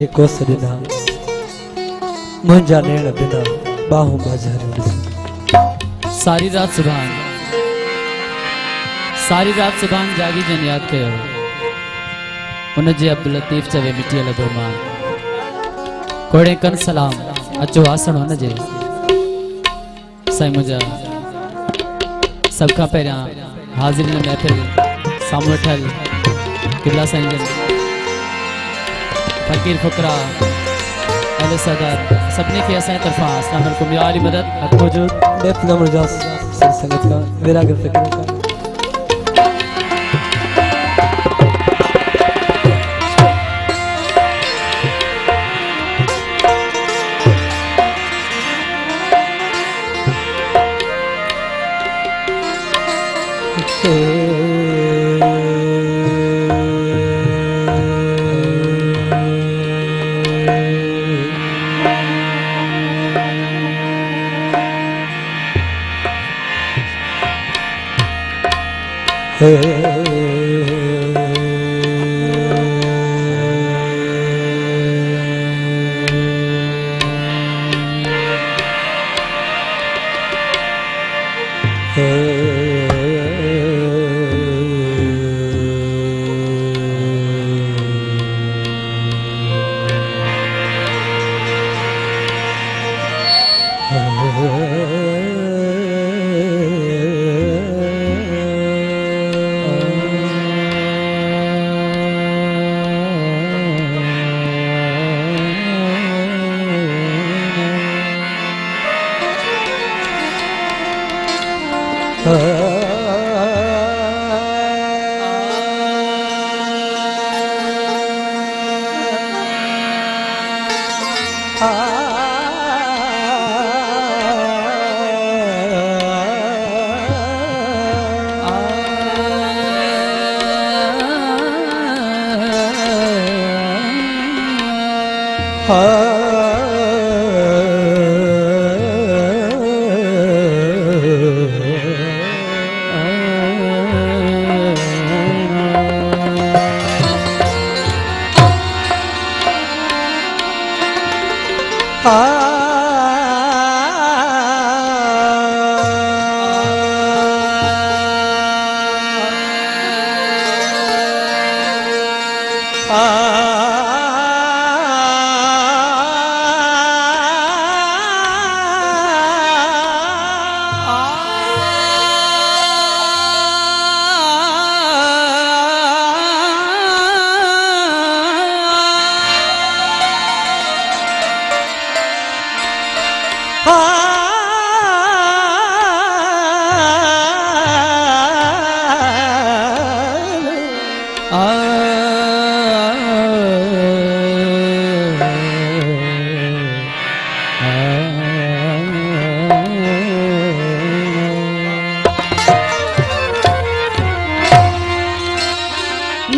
कोस दिना मुंजा नेण बिना बाहू बाजार सारी रात सुभान जागी जन याद कयो उन जे अब्दुल लतीफ चवे मिटी लगो मां कोड़े कन सलाम अचो आसण उन जे साईं मुंजा सब का पहिरियां हाज़िर महफिल सामू वेठल किला साईं जन फकीर फुकरा अहले सदर सबने के असां तरफा अस्सलाम वालेकुम या अली मदद हक मौजूद डेफ नंबर जास संगत का मेरा के फिक्र का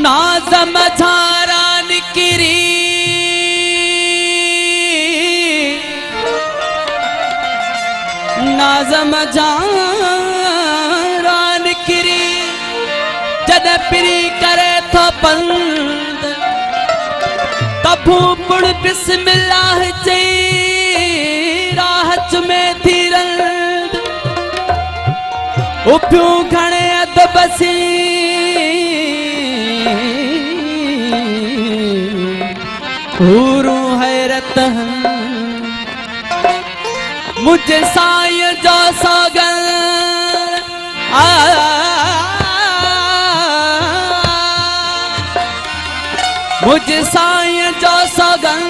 नाज़म झारा निकरी नाज़म झारा निकरी जद पिरी करे तो बंद तबू पुड़ बिस्मिल्लाह चई राह में धीरंद उप्यूं घणे अदब सी पूरू हैरत मुझे साईं जो सगन मुझे साईं जो सगन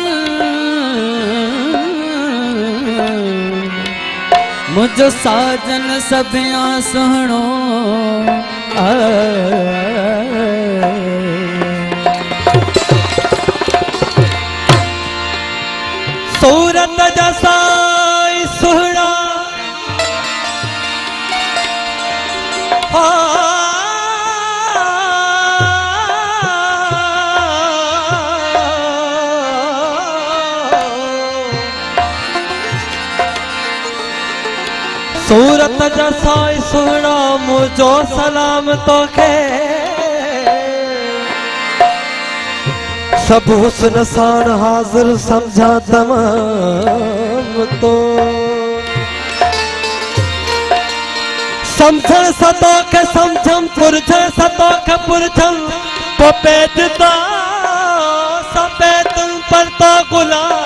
मुझो साजन सभिया सुहणो सूरत जसाई सुहणा सूरत जसाई सुहणा मुझो सलाम तोखे सब हुस्न साण हाजिर समझा तमाम तो समझण सतो के समझम पुरझण सतो के पुरझम पोपेट दा सपेतन पर तो गुलाम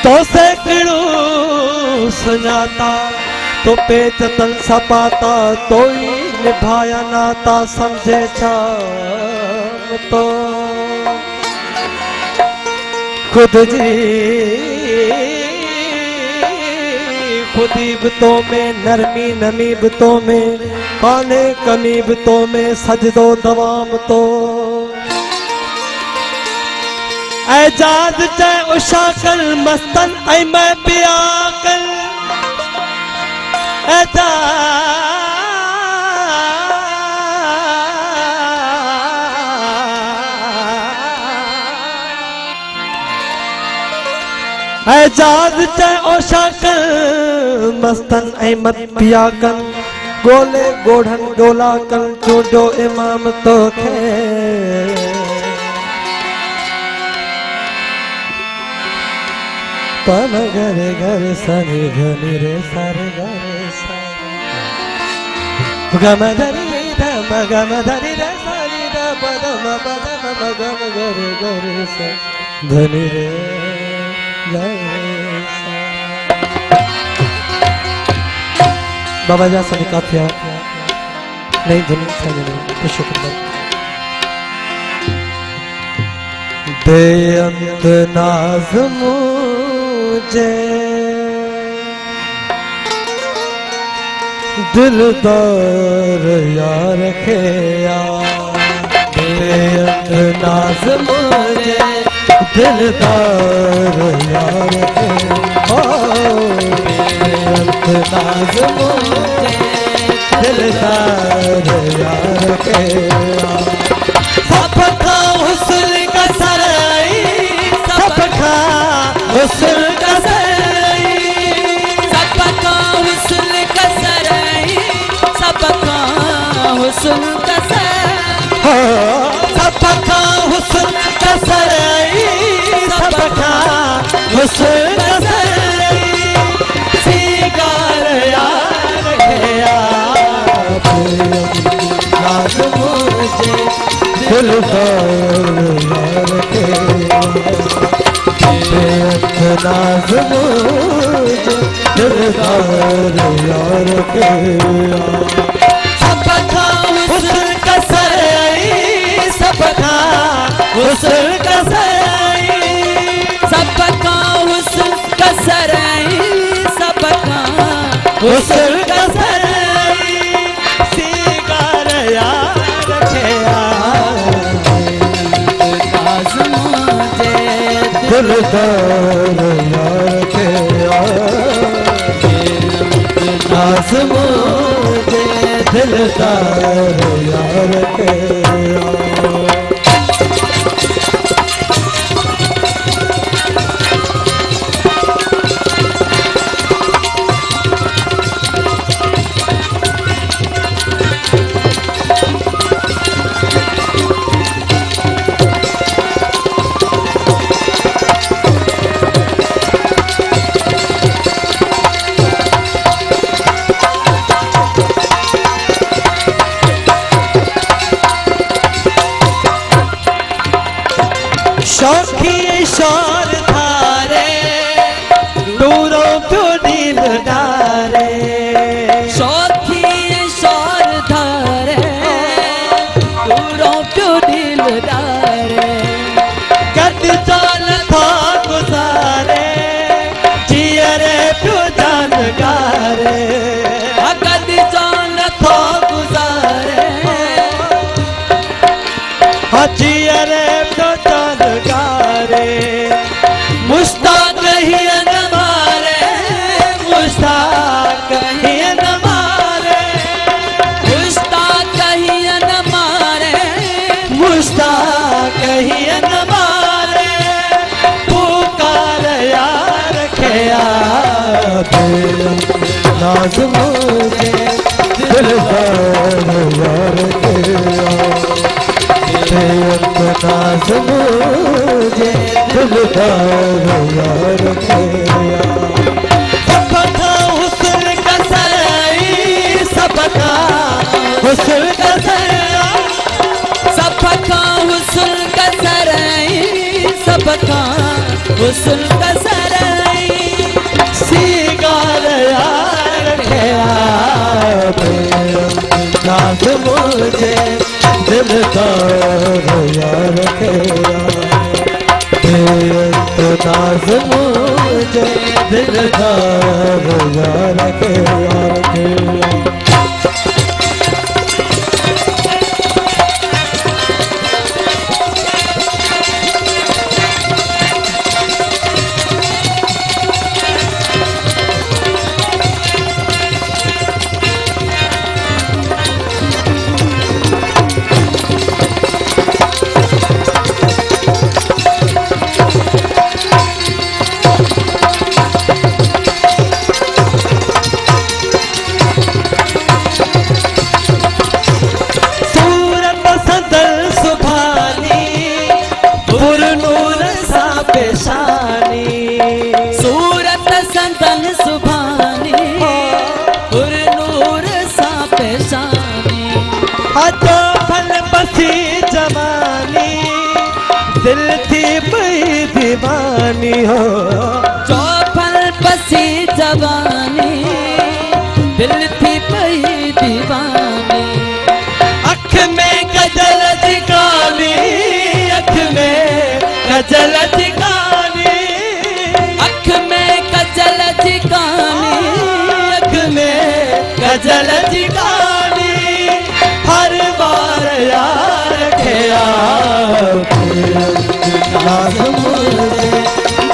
तो से किड़ू सुञाता तो पेट तन सपाता तो ही निभाया नाता समझे छा तो खुद जी खुदी बितों में नरमी नमी बितों में काने कमी बितों में सजदो दवाम तो एजाज चाहे उषा कल मस्तन ऐ मैं पिया कल एजाज चाहे उषा कल मस्तन ऐ मत पिया कल गोले गोढ़न गोला कल चोडो इमाम तो खे पम गरे गरे सनि धनि रे सारे गरे सा गम धरि धम गम धरि रे सानि ध पदम पदम गम गरे गरे सा धनि रे गरे सा। बाबा जा सनी काफिया नहीं धुन सजने तो शुक्र बेअंत नाज़ मुझे दिलदार यार के बेअंत नाज़ मुझे दिलदार यार के बेअंत नाज़ मुझे दिलदार यार के सबका हुस्न का सराई सबका हुस्न का सराई सबका हुस्न का सराई सबका हुस्न का सराई सबका हुस्न का सराई सबका हुस्न का सराई सिगार यार गया नाज़ मुझे दिलदार यार के नाज़ मुझे दिलदार यार के सबका हुस्न का सराई सबका हुस्न का सराई सबका हुस्न का सराई सबका हुस्न का सराई सिगार यार गया नाज़ मुझे दिलदार यार के नाज़ मुझे दिलदार यार के शौकी शोर धारे दूरों तो दिल डारे शौकी शोर धारे दूरों तो दिल डारे कद जान था गुजारे जियरे तो जान गारे कद जान था गुजारे जियरे तो जान गारे मुश्ताक ही न मारे मुश्ताक ही न मारे मुश्ताक ही न मारे मुश्ताक ही न मारे पुकार यार खेया नाज़ मुझे दिलदार यार खेया बेअंत नाज मुझे दिलदार यार तेरा। सबका हुस्न का सराई, सबका हुस्न का सराई, सबका हुस्न का सराय, सबका हुस्न का सराय, सिंगार यार तेरा। नाज मुझे दिलदार यार तेरा। बेअंत नाज मुझे दिलदार यार तेरा। सूरत संतन सुभानी, पुर नूर सा पेशानी, तो फल बसी जवानी, दिल थी बई दीवानी हो। जो फल बसी जवानी, दिल थी बई दीवानी। अख में गजल दिखानी, अख में गजल दिखानी, अख में गजल दिखानी, अख में गजल दिखानी। हर बार यार खेया नाज मुझे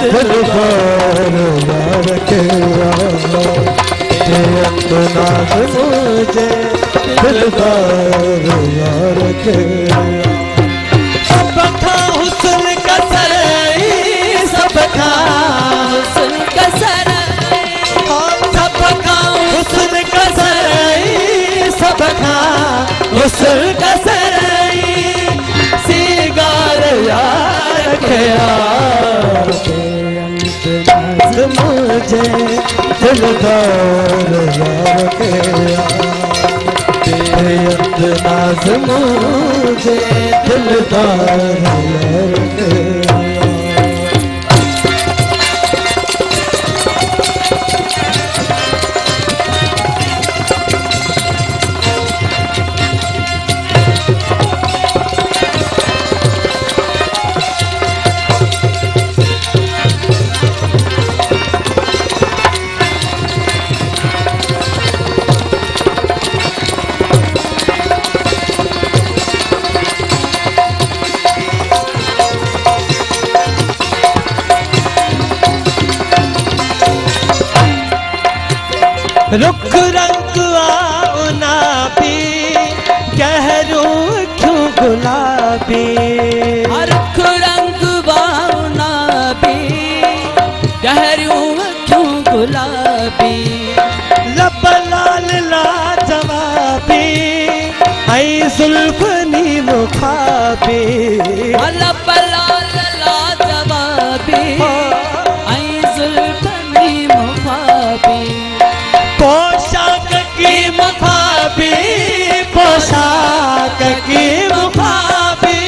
दिलदार यार खेया। बेअंत नाज मुझे दिलदार यार खेया। सबका हुस्न का सराय, सबका हुस्न का सराय, सबका हुस्न का सराय, सबका हुस्न का सराय, सिंगार यार खेया। बेअंत नाज मुझे दिलदार यार खेया। बेअंत नाज मुझे दिलदार यार खेया। रुख रंग आना भी गहरू क्यों गुलाबी। रुख रंग बाउना भी गहरू क्यों गुलाबी। लब लाल लाजवाबी, ऐ जुल्फ नीम ख्वाबी। लब लाल लाजवाबी, ऐ जुल्फ नीम ख्वाबी। पोशाक की मुखाबी, पोशाक की मुखाबी,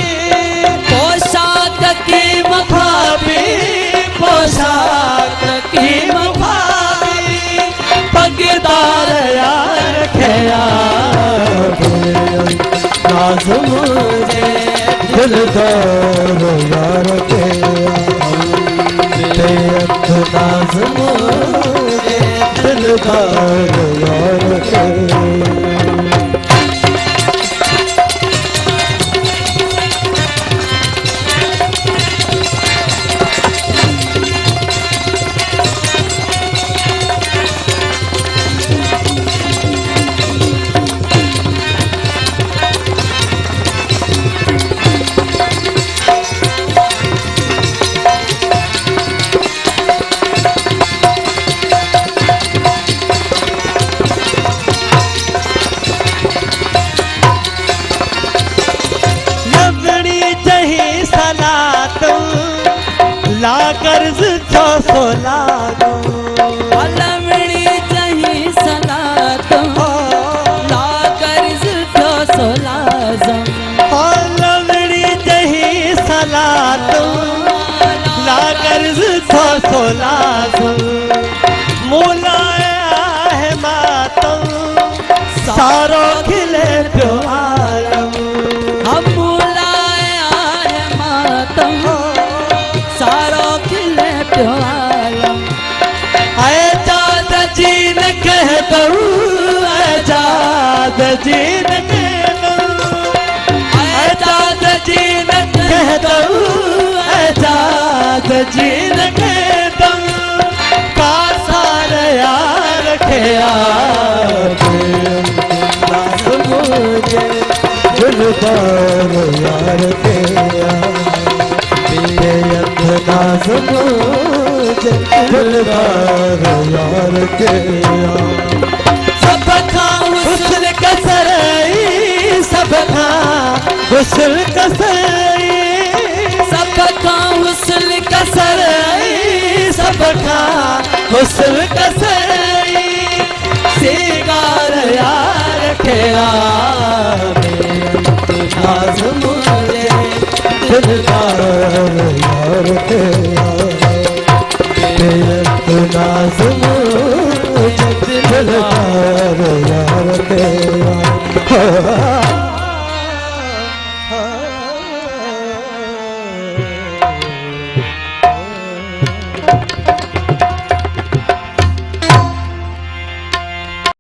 पोशाक की मुखाबी, पोशाक की मुखाबी। पगदार यार खेया नाज मुझे दिलदार यार खेया। बेअंत नाज मुझे दिलदार यार खेया। जीन के दम का सारे यार के नाज मुझे दिलदार यार के बेअंत नाज मुझे दिलदार यार के सब खा हुस्न कसरई सब खा हुस्न कसरई सब का हुस्न कसरई सब खा हुस्न कसरई सिंगार यार खेला नाज मुझे दिलदार यार खेला नाज मुझे